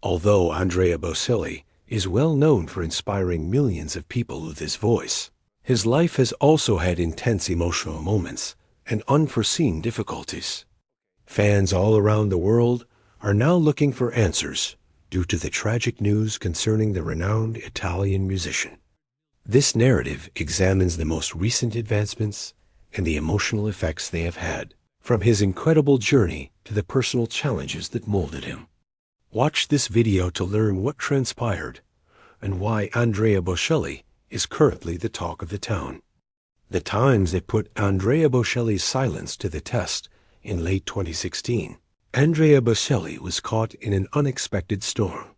Although Andrea Bocelli is well known for inspiring millions of people with his voice, his life has also had intense emotional moments and unforeseen difficulties. Fans all around the world are now looking for answers due to the tragic news concerning the renowned Italian musician. This narrative examines the most recent advancements and the emotional effects they have had, from his incredible journey to the personal challenges that molded him. Watch this video to learn what transpired and why Andrea Bocelli is currently the talk of the town. The times that put Andrea Bocelli's silence to the test in late 2016. Andrea Bocelli was caught in an unexpected storm.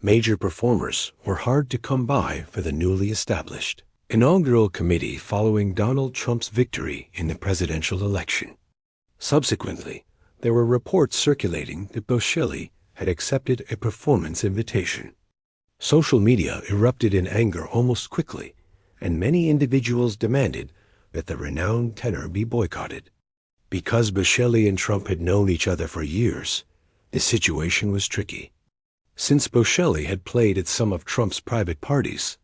Major performers were hard to come by for the newly established inaugural committee following Donald Trump's victory in the presidential election. Subsequently, there were reports circulating that Bocelli had accepted a performance invitation. Social media erupted in anger almost quickly, and many individuals demanded that the renowned tenor be boycotted. Because Bocelli and Trump had known each other for years, the situation was tricky. Since Bocelli had played at some of Trump's private parties,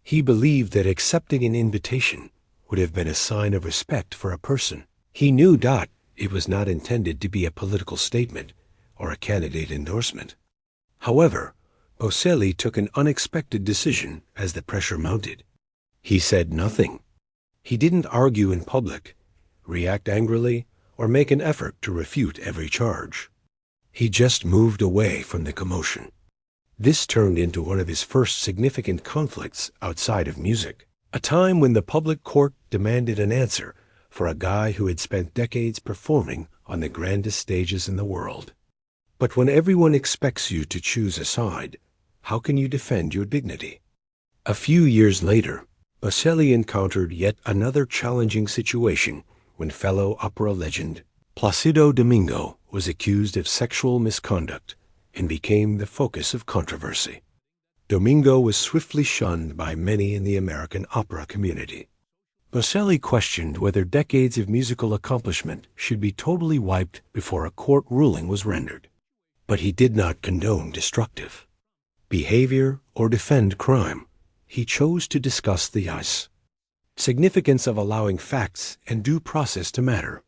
he believed that accepting an invitation would have been a sign of respect for a person. He knew that it was not intended to be a political statement or a candidate endorsement. However, Bocelli took an unexpected decision as the pressure mounted. He said nothing. He didn't argue in public, react angrily, or make an effort to refute every charge. He just moved away from the commotion. This turned into one of his first significant conflicts outside of music, a time when the public court demanded an answer for a guy who had spent decades performing on the grandest stages in the world. But when everyone expects you to choose a side, how can you defend your dignity? A few years later, Bocelli encountered yet another challenging situation when fellow opera legend Placido Domingo was accused of sexual misconduct and became the focus of controversy. Domingo was swiftly shunned by many in the American opera community. Bocelli questioned whether decades of musical accomplishment should be totally wiped before a court ruling was rendered. But he did not condone destructive behavior or defend crime. He chose to discuss the significance of allowing facts and due process to matter,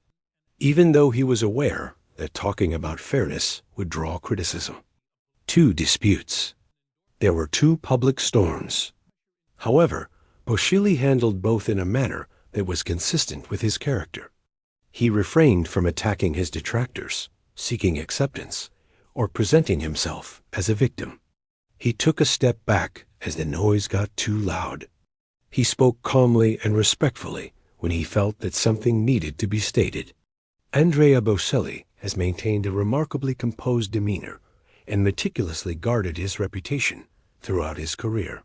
even though he was aware that talking about fairness would draw criticism. 2 disputes. There were 2 public storms. However, Bocelli handled both in a manner that was consistent with his character. He refrained from attacking his detractors, seeking acceptance, or presenting himself as a victim. He took a step back as the noise got too loud. He spoke calmly and respectfully when he felt that something needed to be stated. Andrea Bocelli has maintained a remarkably composed demeanor and meticulously guarded his reputation throughout his career.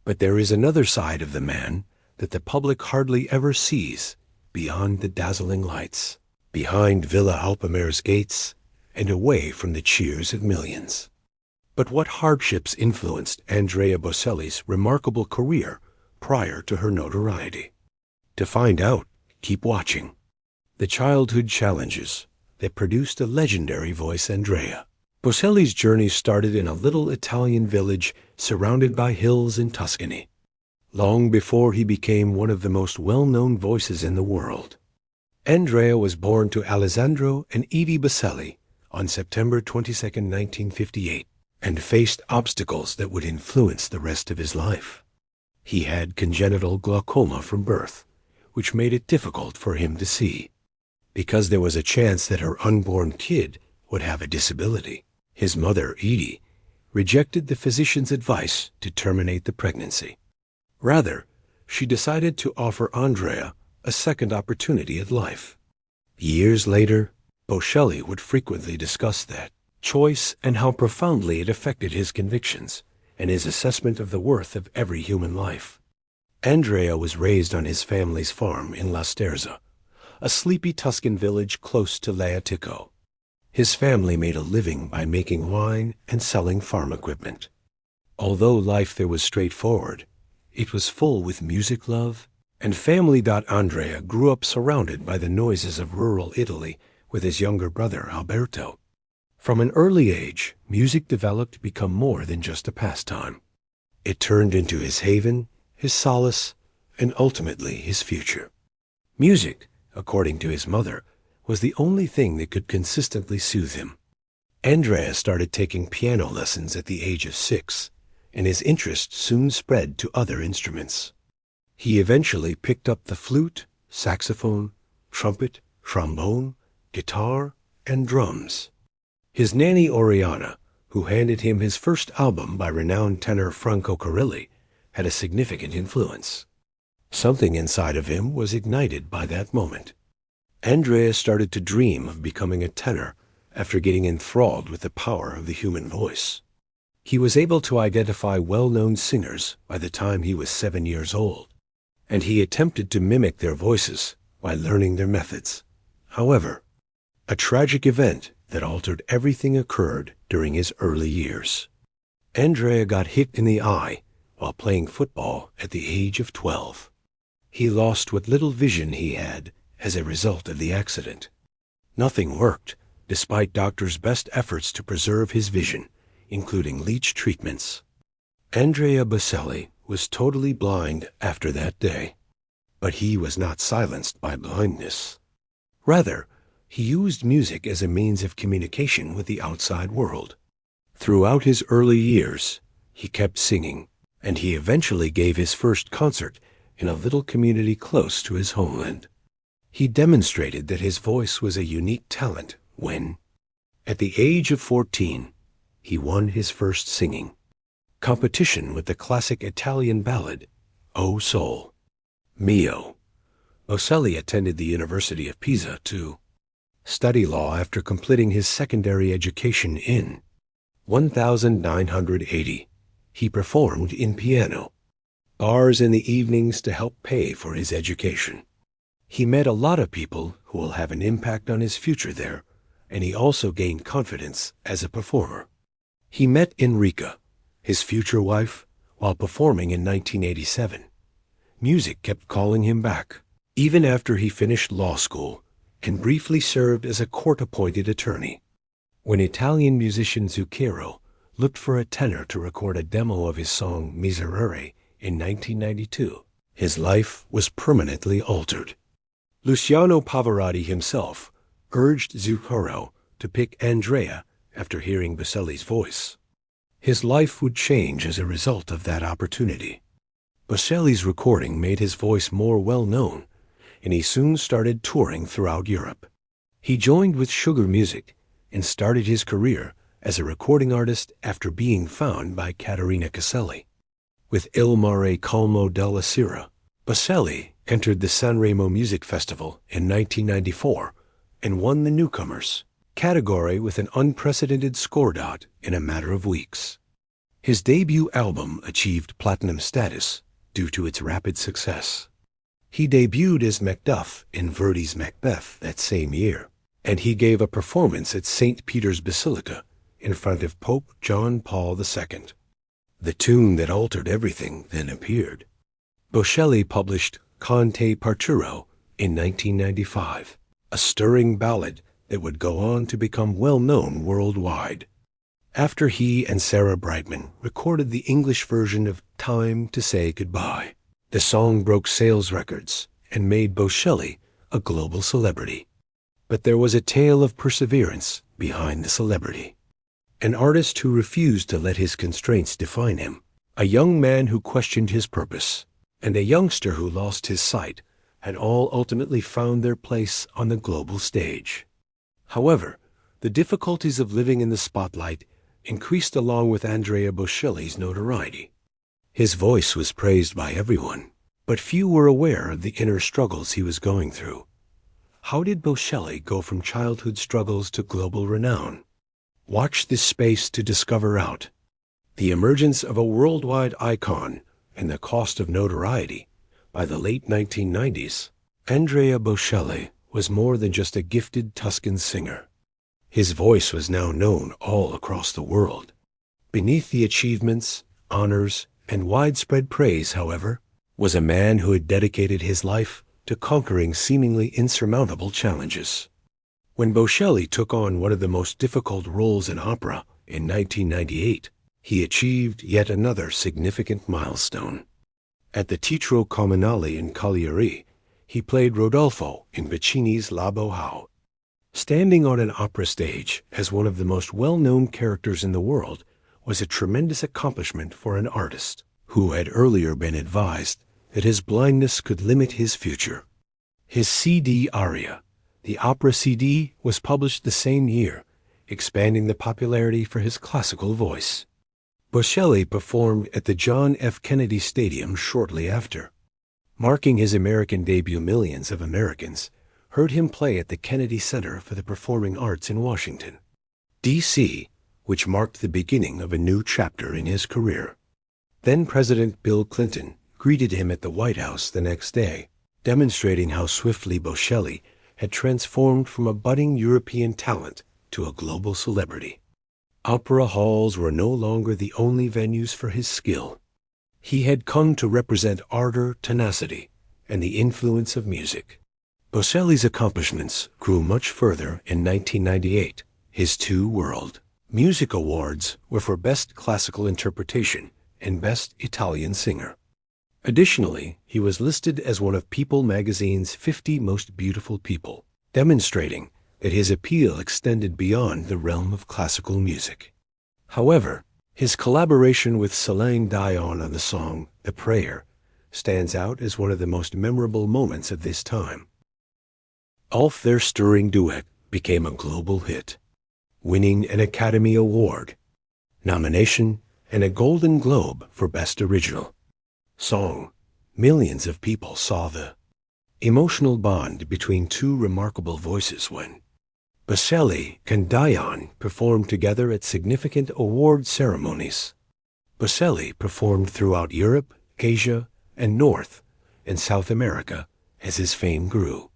But there is another side of the man that the public hardly ever sees beyond the dazzling lights, behind Villa Alpamer's gates, and away from the cheers of millions. But what hardships influenced Andrea Bocelli's remarkable career prior to her notoriety? To find out, keep watching. The childhood challenges that produced the legendary voice Andrea. Bocelli's journey started in a little Italian village surrounded by hills in Tuscany, long before he became one of the most well-known voices in the world. Andrea was born to Alessandro and Edie Bocelli on September 22, 1958, and faced obstacles that would influence the rest of his life. He had congenital glaucoma from birth, which made it difficult for him to see. Because there was a chance that her unborn kid would have a disability, his mother, Edie, rejected the physician's advice to terminate the pregnancy. Rather, she decided to offer Andrea a second opportunity at life. Years later, Bocelli would frequently discuss that choice and how profoundly it affected his convictions and his assessment of the worth of every human life. Andrea was raised on his family's farm in La Sterza, a sleepy Tuscan village close to Laetico. His family made a living by making wine and selling farm equipment. Although life there was straightforward, it was full with music love and family. Andrea grew up surrounded by the noises of rural Italy with his younger brother Alberto. From an early age, music developed to become more than just a pastime. It turned into his haven, his solace, and ultimately his future. Music, according to his mother, was the only thing that could consistently soothe him. Andrea started taking piano lessons at the age of 6, and his interest soon spread to other instruments. He eventually picked up the flute, saxophone, trumpet, trombone, guitar, and drums. His nanny Oriana, who handed him his first album by renowned tenor Franco Carilli, had a significant influence. Something inside of him was ignited by that moment. Andrea started to dream of becoming a tenor after getting enthralled with the power of the human voice. He was able to identify well-known singers by the time he was 7 years old, and he attempted to mimic their voices by learning their methods. However, a tragic event that altered everything occurred during his early years. Andrea got hit in the eye while playing football at the age of 12. He lost what little vision he had as a result of the accident. Nothing worked, despite doctors' best efforts to preserve his vision, including leech treatments. Andrea Bocelli was totally blind after that day. But he was not silenced by blindness. Rather, he used music as a means of communication with the outside world. Throughout his early years, he kept singing, and he eventually gave his first concert in a little community close to his homeland. He demonstrated that his voice was a unique talent when, at the age of 14, he won his first singing competition with the classic Italian ballad, O Sole Mio. Bocelli attended the University of Pisa to study law after completing his secondary education in 1980. He performed in piano bars in the evenings to help pay for his education. He met a lot of people who will have an impact on his future there, and he also gained confidence as a performer. He met Enrica, his future wife, while performing in 1987. Music kept calling him back, even after he finished law school and briefly served as a court-appointed attorney. When Italian musician Zucchero looked for a tenor to record a demo of his song Miserere in 1992, his life was permanently altered. Luciano Pavarotti himself urged Zucchero to pick Andrea after hearing Bocelli's voice. His life would change as a result of that opportunity. Bocelli's recording made his voice more well-known, and he soon started touring throughout Europe. He joined with Sugar Music and started his career as a recording artist after being found by Caterina Caselli. With Il Mare Calmo della Sera, Bocelli entered the Sanremo Music Festival in 1994 and won the Newcomers category with an unprecedented score dot in a matter of weeks. His debut album achieved platinum status due to its rapid success. He debuted as Macduff in Verdi's Macbeth that same year, and he gave a performance at St. Peter's Basilica in front of Pope John Paul II. The tune that altered everything then appeared. Bocelli published Conte Parturo in 1995, a stirring ballad that would go on to become well-known worldwide. After he and Sarah Brightman recorded the English version of Time to Say Goodbye, the song broke sales records and made Bocelli a global celebrity. But there was a tale of perseverance behind the celebrity. An artist who refused to let his constraints define him, a young man who questioned his purpose, and a youngster who lost his sight had all ultimately found their place on the global stage. However, the difficulties of living in the spotlight increased along with Andrea Bocelli's notoriety. His voice was praised by everyone, but few were aware of the inner struggles he was going through. How did Bocelli go from childhood struggles to global renown? Watch this space to discover out. The emergence of a worldwide icon and the cost of notoriety. By the late 1990s, Andrea Bocelli was more than just a gifted Tuscan singer. His voice was now known all across the world. Beneath the achievements, honors, and widespread praise, however, was a man who had dedicated his life to conquering seemingly insurmountable challenges. When Bocelli took on one of the most difficult roles in opera in 1998, he achieved yet another significant milestone. At the Teatro Comunale in Cagliari, he played Rodolfo in Puccini's La Bohème. Standing on an opera stage as one of the most well-known characters in the world was a tremendous accomplishment for an artist who had earlier been advised that his blindness could limit his future. His CD aria, the opera CD, was published the same year, expanding the popularity for his classical voice. Bocelli performed at the John F. Kennedy Stadium shortly after. Marking his American debut, millions of Americans heard him play at the Kennedy Center for the Performing Arts in Washington, D.C., which marked the beginning of a new chapter in his career. Then President Bill Clinton greeted him at the White House the next day, demonstrating how swiftly Bocelli had transformed from a budding European talent to a global celebrity. Opera halls were no longer the only venues for his skill. He had come to represent ardor, tenacity, and the influence of music. Bocelli's accomplishments grew much further in 1998. His two World Music Awards were for Best Classical Interpretation and Best Italian Singer. Additionally, he was listed as one of People magazine's 50 Most Beautiful People, demonstrating that his appeal extended beyond the realm of classical music. However, his collaboration with Celine Dion on the song The Prayer stands out as one of the most memorable moments of this time. Their stirring duet became a global hit, winning an Academy Award, nomination, and a Golden Globe for Best Original Song. Millions of people saw the emotional bond between two remarkable voices when Bocelli and Dion performed together at significant award ceremonies. Bocelli performed throughout Europe, Asia, and North and South America as his fame grew.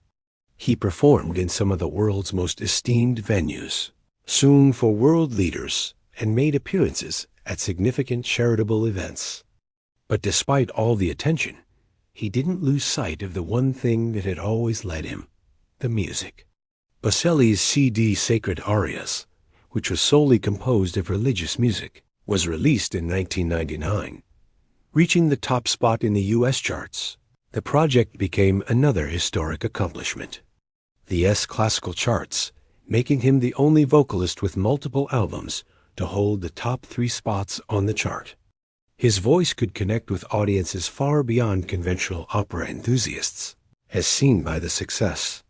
He performed in some of the world's most esteemed venues, sung for world leaders, and made appearances at significant charitable events. But despite all the attention, he didn't lose sight of the one thing that had always led him: the music. Bocelli's CD Sacred Arias, which was solely composed of religious music, was released in 1999, reaching the top spot in the U.S. charts. The project became another historic accomplishment. The classical charts, making him the only vocalist with multiple albums to hold the top 3 spots on the chart. His voice could connect with audiences far beyond conventional opera enthusiasts, as seen by the success.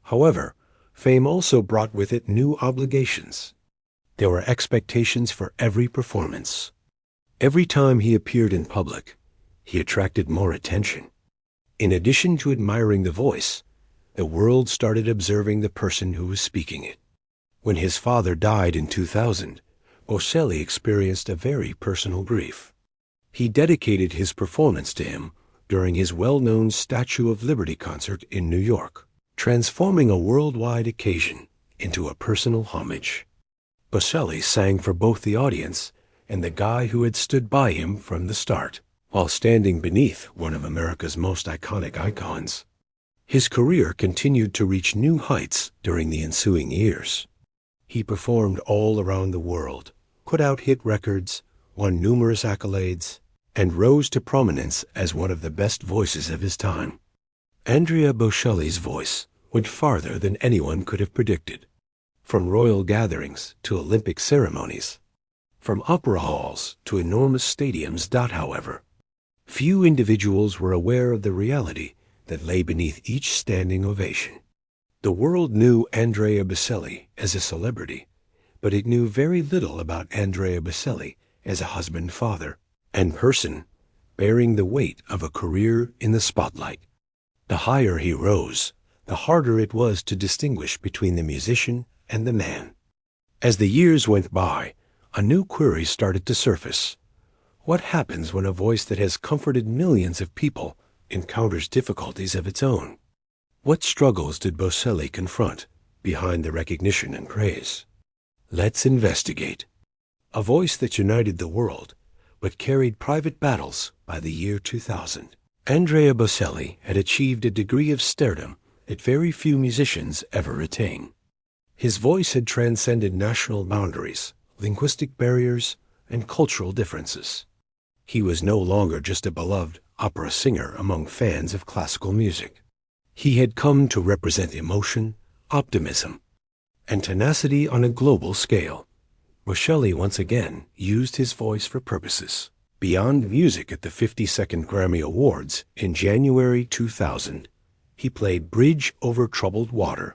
However, fame also brought with it new obligations. There were expectations for every performance. Every time he appeared in public, he attracted more attention. In addition to admiring the voice, the world started observing the person who was speaking it. When his father died in 2000, Bocelli experienced a very personal grief. He dedicated his performance to him during his well-known Statue of Liberty concert in New York, transforming a worldwide occasion into a personal homage. Bocelli sang for both the audience and the guy who had stood by him from the start, while standing beneath one of America's most iconic icons. His career continued to reach new heights during the ensuing years. He performed all around the world, put out hit records, won numerous accolades, and rose to prominence as one of the best voices of his time. Andrea Bocelli's voice went farther than anyone could have predicted. From royal gatherings to Olympic ceremonies, from opera halls to enormous stadiums. However, few individuals were aware of the reality that lay beneath each standing ovation. The world knew Andrea Bocelli as a celebrity, but it knew very little about Andrea Bocelli as a husband, father, and person, bearing the weight of a career in the spotlight. The higher he rose, the harder it was to distinguish between the musician and the man. As the years went by, a new query started to surface. What happens when a voice that has comforted millions of people encounters difficulties of its own? What struggles did Bocelli confront behind the recognition and praise? Let's investigate. A voice that united the world, but carried private battles by the year 2000. Andrea Bocelli had achieved a degree of stardom that very few musicians ever attain. His voice had transcended national boundaries, linguistic barriers, and cultural differences. He was no longer just a beloved opera singer among fans of classical music. He had come to represent emotion, optimism, and tenacity on a global scale. Bocelli once again used his voice for purposes beyond music. At the 52nd Grammy Awards in January 2000. He played Bridge Over Troubled Water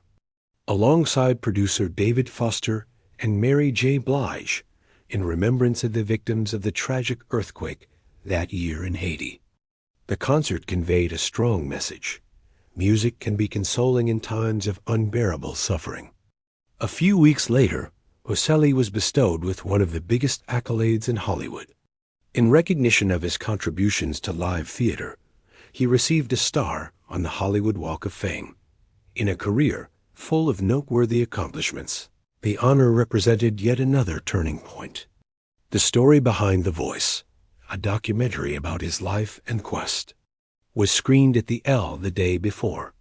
alongside producer David Foster and Mary J. Blige in remembrance of the victims of the tragic earthquake that year in Haiti. The concert conveyed a strong message. Music can be consoling in times of unbearable suffering. A few weeks later, Bocelli was bestowed with one of the biggest accolades in Hollywood. In recognition of his contributions to live theater, he received a star on the Hollywood Walk of Fame. In a career full of noteworthy accomplishments, the honor represented yet another turning point. The Story Behind the Voice, a documentary about his life and quest, was screened at the Elle the day before.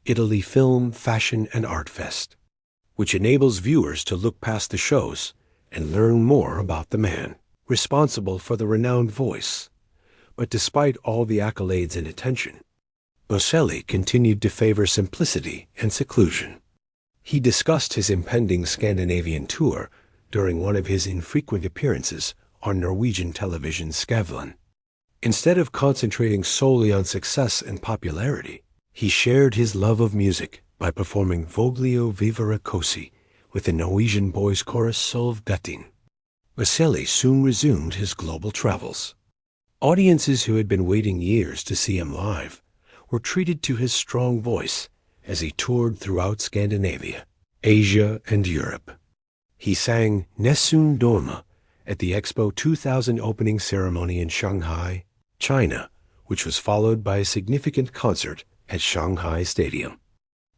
Italy Film, Fashion and Art Fest, which enables viewers to look past the shows and learn more about the man responsible for the renowned voice. But despite all the accolades and attention, Bocelli continued to favor simplicity and seclusion. He discussed his impending Scandinavian tour during one of his infrequent appearances on Norwegian television Skavlan. Instead of concentrating solely on success and popularity, he shared his love of music by performing Voglio Vivere Così with the Norwegian boys' chorus Solvgatin. Bocelli soon resumed his global travels. Audiences who had been waiting years to see him live were treated to his strong voice as he toured throughout Scandinavia, Asia, and Europe. He sang Nessun Dorma at the Expo 2000 opening ceremony in Shanghai, China, which was followed by a significant concert at Shanghai Stadium.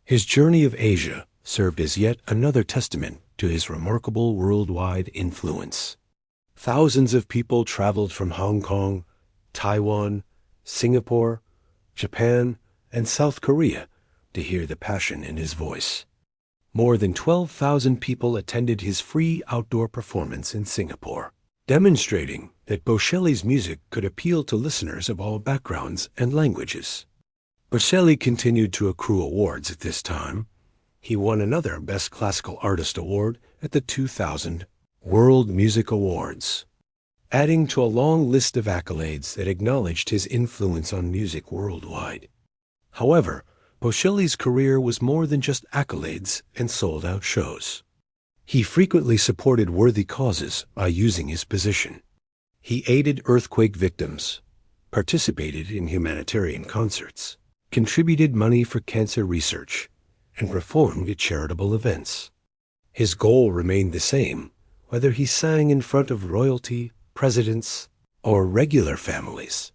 His journey of Asia served as yet another testament to his remarkable worldwide influence. Thousands of people traveled from Hong Kong, Taiwan, Singapore, Japan, and South Korea to hear the passion in his voice. More than 12,000 people attended his free outdoor performance in Singapore, demonstrating that Bocelli's music could appeal to listeners of all backgrounds and languages. Bocelli continued to accrue awards at this time. He won another Best Classical Artist Award at the 2000 World Music Awards, adding to a long list of accolades that acknowledged his influence on music worldwide. However, Bocelli's career was more than just accolades and sold-out shows. He frequently supported worthy causes by using his position. He aided earthquake victims, participated in humanitarian concerts, contributed money for cancer research, and performed at charitable events. His goal remained the same, whether he sang in front of royalty, presidents, or regular families,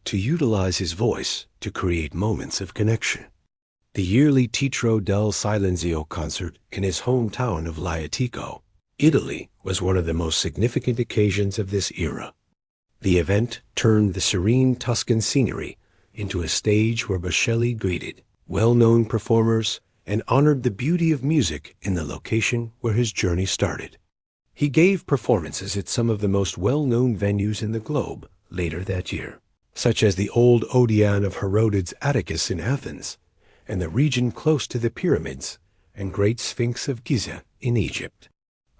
to utilize his voice to create moments of connection. The yearly Teatro del Silenzio concert in his hometown of Laiatico, Italy, was one of the most significant occasions of this era. The event turned the serene Tuscan scenery into a stage where Bocelli greeted well-known performers and honored the beauty of music in the location where his journey started. He gave performances at some of the most well-known venues in the globe later that year, such as the old Odeon of Herodes Atticus in Athens, and the region close to the pyramids and Great Sphinx of Giza in Egypt.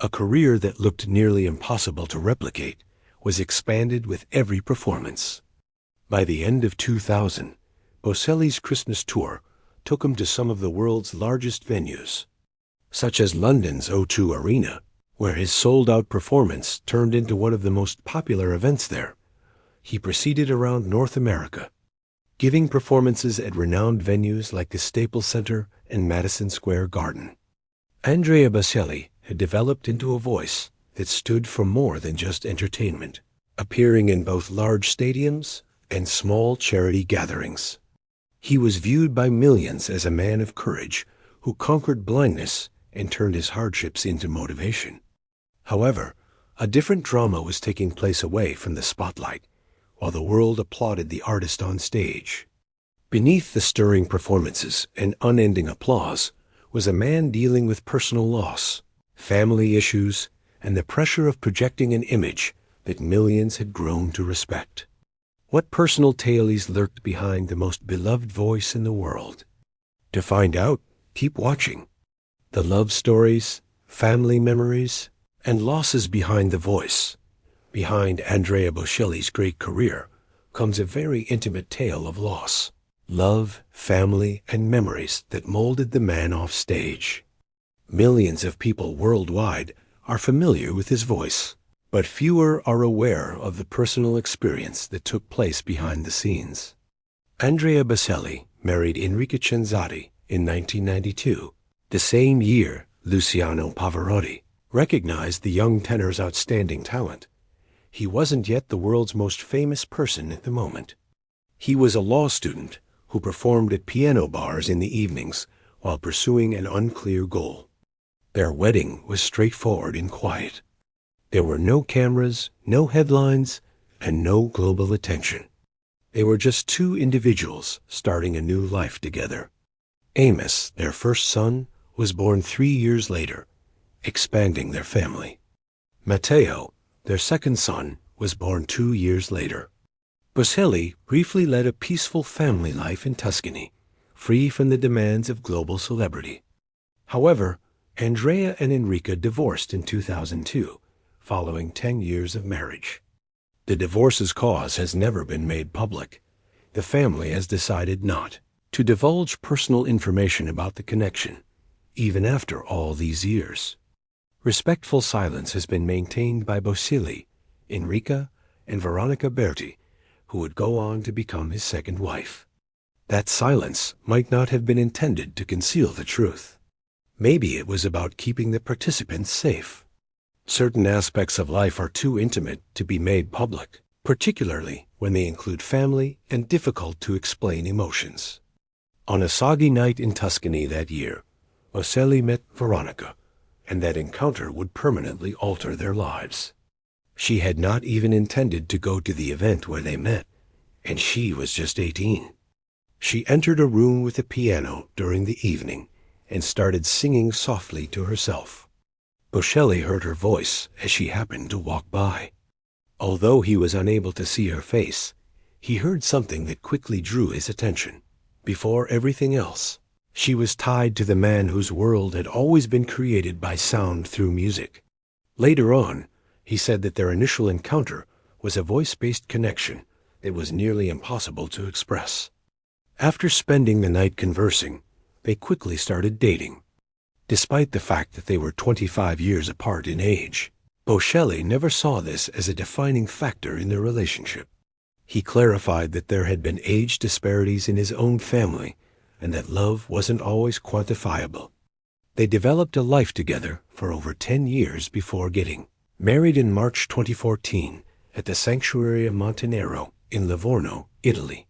A career that looked nearly impossible to replicate was expanded with every performance. By the end of 2000, Bocelli's Christmas tour took him to some of the world's largest venues, such as London's O2 Arena, where his sold-out performance turned into one of the most popular events there. He proceeded around North America, giving performances at renowned venues like the Staples Center and Madison Square Garden. Andrea Bocelli had developed into a voice that stood for more than just entertainment, appearing in both large stadiums and small charity gatherings. He was viewed by millions as a man of courage who conquered blindness and turned his hardships into motivation. However, a different drama was taking place away from the spotlight, while the world applauded the artist on stage. Beneath the stirring performances and unending applause was a man dealing with personal loss, family issues, and the pressure of projecting an image that millions had grown to respect. What personal tales lurked behind the most beloved voice in the world? To find out, keep watching. The love stories, family memories, and losses behind the voice. Behind Andrea Bocelli's great career comes a very intimate tale of loss, love, family, and memories that molded the man off stage. Millions of people worldwide are familiar with his voice, but fewer are aware of the personal experience that took place behind the scenes. Andrea Bocelli married Enrica Cenzati in 1992, the same year Luciano Pavarotti recognized the young tenor's outstanding talent. He wasn't yet the world's most famous person at the moment. He was a law student who performed at piano bars in the evenings while pursuing an unclear goal. Their wedding was straightforward and quiet. There were no cameras, no headlines, and no global attention. They were just two individuals starting a new life together. Amos, their first son, was born 3 years later, expanding their family. Matteo, their second son, was born 2 years later. Bocelli briefly led a peaceful family life in Tuscany, free from the demands of global celebrity. However, Andrea and Enrica divorced in 2002, following 10 years of marriage. The divorce's cause has never been made public. The family has decided not to divulge personal information about the connection, even after all these years. Respectful silence has been maintained by Bocelli, Enrica, and Veronica Berti, who would go on to become his second wife. That silence might not have been intended to conceal the truth. Maybe it was about keeping the participants safe. Certain aspects of life are too intimate to be made public, particularly when they include family and difficult-to-explain emotions. On a soggy night in Tuscany that year, Bocelli met Veronica, and that encounter would permanently alter their lives. She had not even intended to go to the event where they met, and she was just 18. She entered a room with a piano during the evening and started singing softly to herself. Bocelli heard her voice as she happened to walk by. Although he was unable to see her face, he heard something that quickly drew his attention. Before everything else, she was tied to the man whose world had always been created by sound through music. Later on, he said that their initial encounter was a voice-based connection that was nearly impossible to express. After spending the night conversing, they quickly started dating. Despite the fact that they were 25 years apart in age, Bocelli never saw this as a defining factor in their relationship. He clarified that there had been age disparities in his own family and that love wasn't always quantifiable. They developed a life together for over 10 years before getting married in March 2014 at the Sanctuary of Montenero in Livorno, Italy.